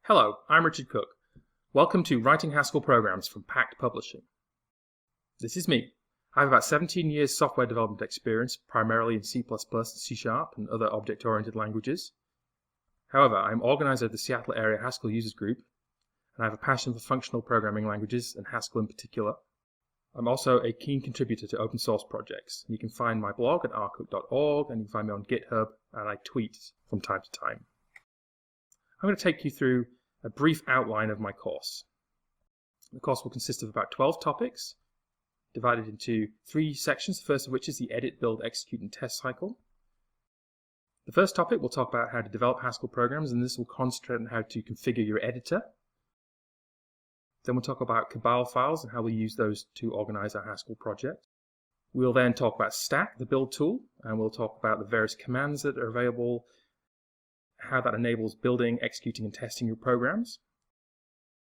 Hello, I'm Richard Cook. Welcome to Writing Haskell Programs from Pact Publishing. This is me. I have about 17 years software development experience, primarily in C++, C# and other object-oriented languages. However, I'm organizer of the Seattle area Haskell users group, and I have a passion for functional programming languages, and Haskell in particular. I'm also a keen contributor to open source projects. You can find my blog at rcook.org, and you can find me on GitHub, and I tweet from time to time. I'm going to take you through a brief outline of my course. The course will consist of about 12 topics, divided into 3 sections, the first of which is the edit, build, execute, and test cycle. The first topic will talk about how to develop Haskell programs, and this will concentrate on how to configure your editor. Then we'll talk about Cabal files and how we use those to organize our Haskell project. We'll then talk about Stack, the build tool, and we'll talk about the various commands that are available, how that enables building, executing, and testing your programs.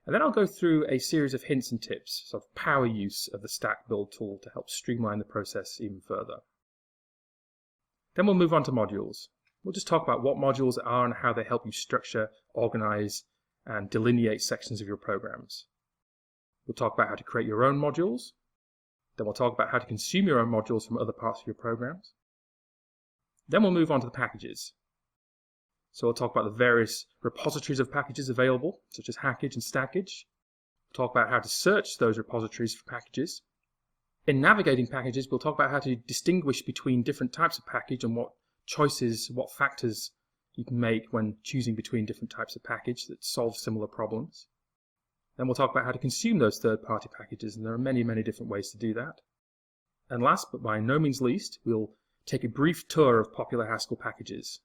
And then I'll go through a series of hints and tips, sort of power use of the Stack build tool to help streamline the process even further. Then we'll move on to modules. We'll just talk about what modules are and how they help you structure, organize, and delineate sections of your programs. We'll talk about how to create your own modules. Then we'll talk about how to consume your own modules from other parts of your programs. Then we'll move on to the packages. So we'll talk about the various repositories of packages available, such as Hackage and Stackage. We'll talk about how to search those repositories for packages. In navigating packages, we'll talk about how to distinguish between different types of package and what choices, what factors you can make when choosing between different types of package that solve similar problems. Then we'll talk about how to consume those third-party packages, and there are many, many different ways to do that. And last, but by no means least, we'll take a brief tour of popular Haskell packages.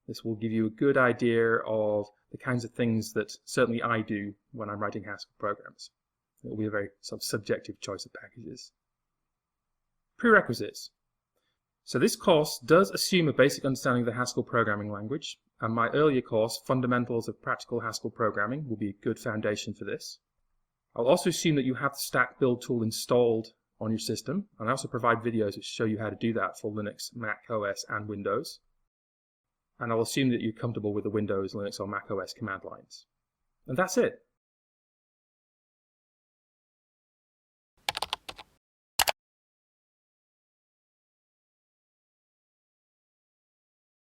This will give you a good idea of the kinds of things that certainly I do when I'm writing Haskell programs. It will be a very sort of subjective choice of packages. Prerequisites. So this course does assume a basic understanding of the Haskell programming language, and my earlier course, Fundamentals of Practical Haskell Programming, will be a good foundation for this. I'll also assume that you have the Stack build tool installed on your system, and I also provide videos which show you how to do that for Linux, Mac OS, and Windows. And I'll assume that you're comfortable with the Windows, Linux, or Mac OS command lines. And that's it.